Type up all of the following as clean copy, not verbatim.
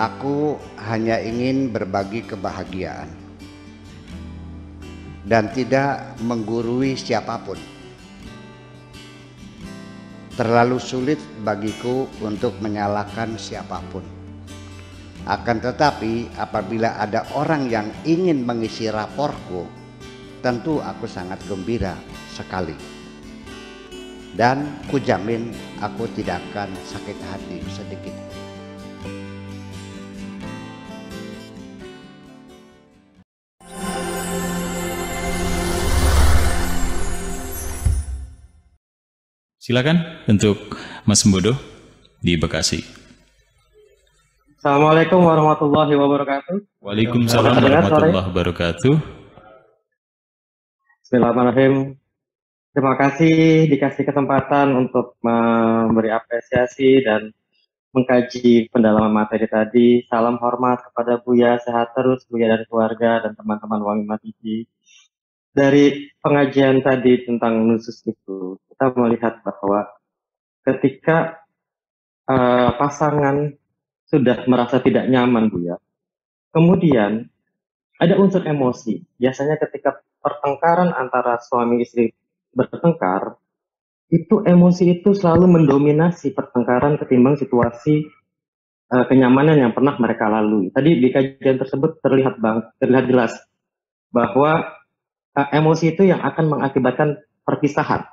Aku hanya ingin berbagi kebahagiaan dan tidak menggurui siapapun. Terlalu sulit bagiku untuk menyalahkan siapapun. Akan tetapi apabila ada orang yang ingin mengisi raporku, tentu aku sangat gembira sekali. Dan kujamin aku tidak akan sakit hati sedikit. Silakan untuk Mas Sembodo di Bekasi. Assalamualaikum warahmatullahi wabarakatuh. Waalaikumsalam warahmatullahi wabarakatuh. Bismillahirrahmanirrahim. Terima kasih dikasih kesempatan untuk memberi apresiasi dan mengkaji pendalaman materi tadi. Salam hormat kepada Buya, sehat terus Buya dan keluarga dan teman-teman Wamima TV. Dari pengajian tadi tentang nusus itu, kita melihat bahwa ketika pasangan sudah merasa tidak nyaman, Buya, kemudian ada unsur emosi. Biasanya ketika pertengkaran antara suami istri bertengkar, itu emosi itu selalu mendominasi pertengkaran ketimbang situasi kenyamanan yang pernah mereka lalui. Tadi di kajian tersebut terlihat jelas bahwa emosi itu yang akan mengakibatkan perpisahan.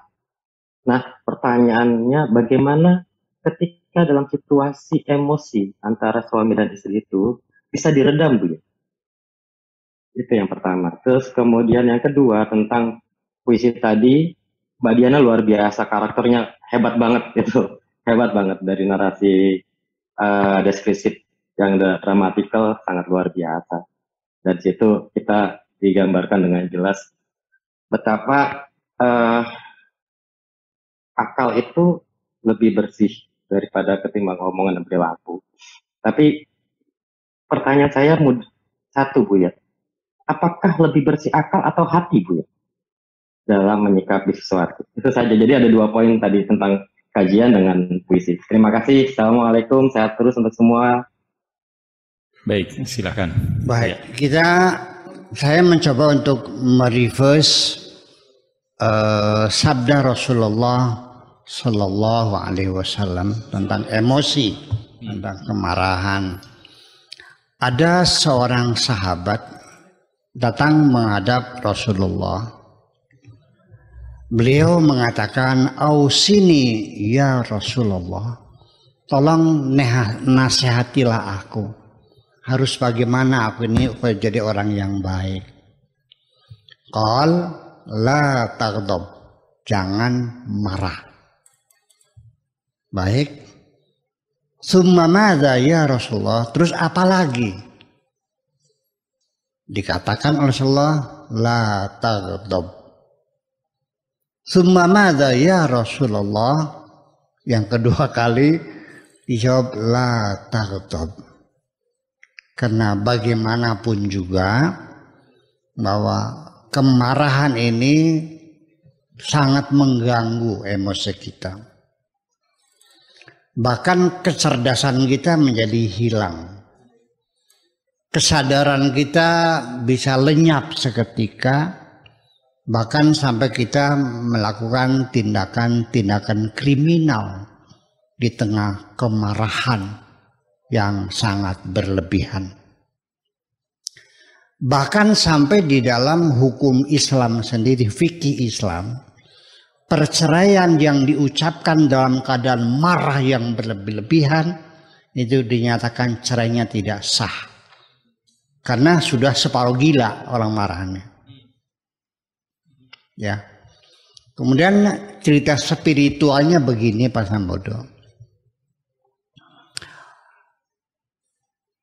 Nah, pertanyaannya bagaimana ketika dalam situasi emosi antara suami dan istri itu bisa diredam, Bu? Itu yang pertama. Terus kemudian yang kedua tentang puisi tadi, Mbak Diana luar biasa, karakternya hebat banget gitu. Hebat banget dari narasi deskripsi yang dramatikal sangat luar biasa. Dari situ kita digambarkan dengan jelas betapa akal itu lebih bersih daripada ketimbang omongan dan perilaku. Tapi pertanyaan saya satu, Bu, ya. Apakah lebih bersih akal atau hati, Bu, ya, dalam menyikapi sesuatu? Itu saja. Jadi ada 2 poin tadi tentang kajian dengan puisi. Terima kasih. Assalamualaikum. Sehat terus untuk semua. Baik, silakan. Baik, saya mencoba untuk mereverse sabda Rasulullah Sallallahu Alaihi Wasallam tentang emosi, tentang kemarahan. Ada seorang sahabat datang menghadap Rasulullah. Beliau mengatakan, "Ausini ya Rasulullah, tolong nasihatilah aku. Harus bagaimana aku ini supaya jadi orang yang baik?" Qal la taghdab, jangan marah. Baik. Summa madza ya Rasulullah, terus apa lagi? Dikatakan oleh Rasulullah, la taghdab. Summa madza ya Rasulullah, yang kedua kali dijawab la taghdab. Karena bagaimanapun juga bahwa kemarahan ini sangat mengganggu emosi kita. Bahkan kecerdasan kita menjadi hilang. Kesadaran kita bisa lenyap seketika, bahkan sampai kita melakukan tindakan-tindakan kriminal di tengah kemarahan yang sangat berlebihan. Bahkan sampai di dalam hukum Islam sendiri, fikih Islam, perceraian yang diucapkan dalam keadaan marah yang berlebihan itu dinyatakan cerainya tidak sah. Karena sudah separuh gila orang marahnya. Ya. Kemudian cerita spiritualnya begini Pak Sambodo.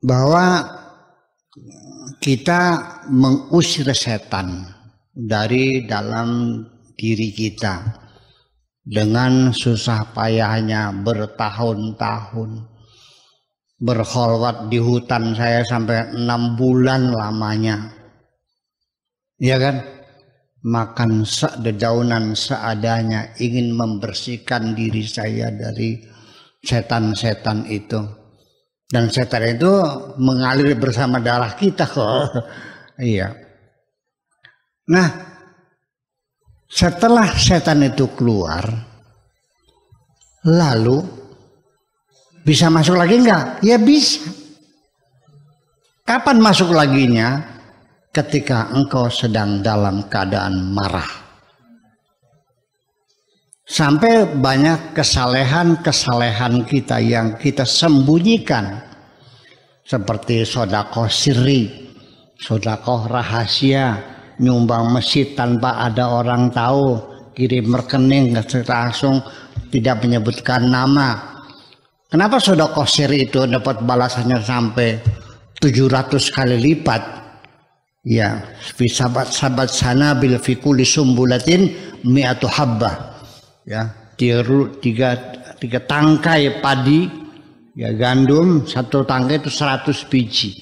Bahwa kita mengusir setan dari dalam diri kita dengan susah payahnya bertahun-tahun, berkholwat di hutan saya sampai 6 bulan lamanya, ya kan, makan dedaunan seadanya, ingin membersihkan diri saya dari setan-setan itu. Dan setan itu mengalir bersama darah kita kok. Iya. Nah, setelah setan itu keluar, lalu bisa masuk lagi enggak? Ya bisa. Kapan masuk laginya? Ketika engkau sedang dalam keadaan marah. Sampai banyak kesalehan-kesalehan kita yang kita sembunyikan. Seperti sedekah sirri, sedekah rahasia, nyumbang masjid tanpa ada orang tahu, kirim rekening langsung tidak menyebutkan nama. Kenapa sedekah sirri itu dapat balasannya sampai 700 kali lipat? Ya, fi sabat sanabil fi kulli sumbulatin mi'atu habbah. Ya, tiga tangkai padi, ya gandum, satu tangkai itu 100 biji.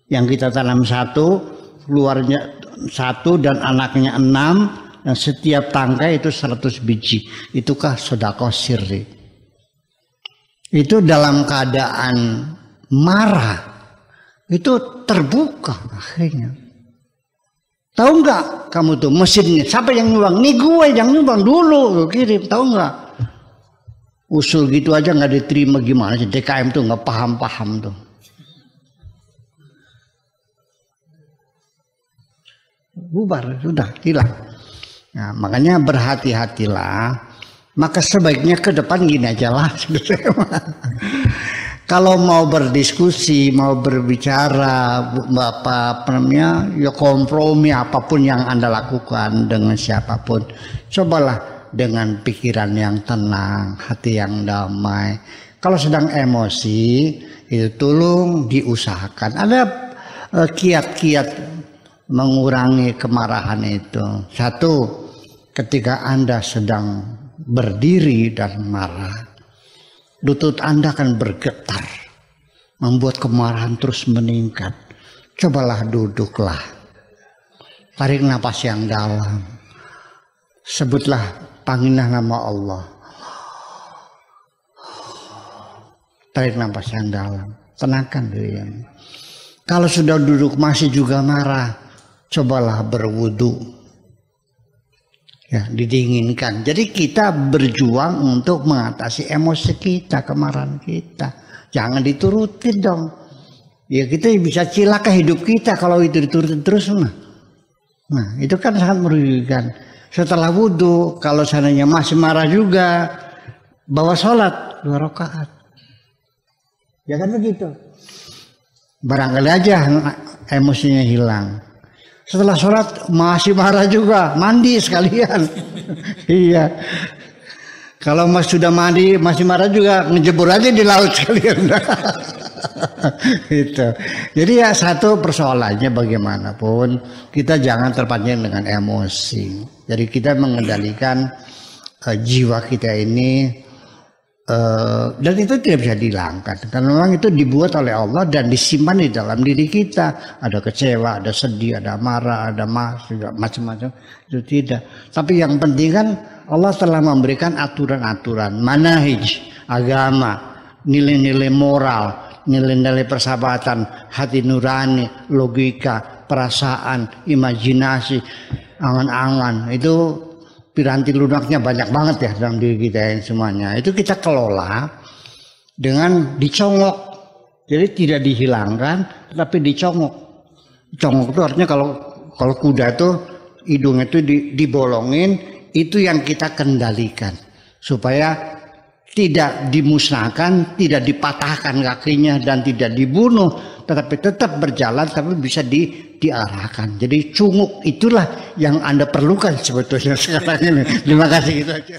Yang kita tanam satu, keluarnya satu dan anaknya 6, dan setiap tangkai itu 100 biji. Itukah sedekah sirri. Itu dalam keadaan marah, itu terbuka akhirnya. Tahu nggak kamu tuh mesinnya siapa yang nyumbang? Nih gue yang nyumbang dulu kirim. Tahu nggak? Usul gitu aja nggak diterima, gimana sih? DKM tuh nggak paham tuh. Bubar sudah hilang. Nah, makanya berhati-hatilah. Maka sebaiknya ke depan gini aja lah. Kalau mau berdiskusi, mau berbicara, apa namanya, ya kompromi apapun yang Anda lakukan dengan siapapun, cobalah dengan pikiran yang tenang, hati yang damai. Kalau sedang emosi, itu tolong diusahakan. Ada kiat-kiat mengurangi kemarahan itu. Satu, ketika Anda sedang berdiri dan marah, lutut Anda akan bergetar, membuat kemarahan terus meningkat. Cobalah duduklah, tarik napas yang dalam, sebutlah, panggillah nama Allah, tarik napas yang dalam, tenangkan diri. Kalau sudah duduk masih juga marah, cobalah berwudu. Ya, didinginkan. Jadi kita berjuang untuk mengatasi emosi kita, kemarahan kita. Jangan diturutin dong. Ya kita bisa cilaka hidup kita kalau itu diturutin terus. Nah itu kan sangat merugikan. Setelah wudhu, kalau seandainya masih marah juga, bawa sholat 2 rakaat. Ya kan begitu. Barangkali aja emosinya hilang. Setelah sholat masih marah juga, mandi sekalian. Iya. Kalau sudah mandi masih marah juga, ngejebur aja di laut sekalian. Gitu. Jadi ya satu persoalannya bagaimanapun kita jangan terpancing dengan emosi. Jadi kita mengendalikan jiwa kita ini. Dan itu tidak bisa dihilangkan karena memang itu dibuat oleh Allah dan disimpan di dalam diri kita. Ada kecewa, ada sedih, ada marah, ada macam-macam, itu tidak. Tapi yang penting kan Allah telah memberikan aturan-aturan, manhaj agama, nilai-nilai moral, nilai-nilai persahabatan, hati nurani, logika, perasaan, imajinasi, angan-angan. Itu piranti lunaknya banyak banget ya dalam diri kita yang semuanya. Itu kita kelola dengan dicongok. Jadi tidak dihilangkan, tetapi dicongok. Congok itu artinya kalau kuda itu hidungnya itu dibolongin, itu yang kita kendalikan supaya tidak dimusnahkan, tidak dipatahkan kakinya dan tidak dibunuh, tetapi tetap berjalan, tapi bisa diarahkan. Jadi cunguk itulah yang Anda perlukan sebetulnya sekarang ini. Terima kasih, gitu aja.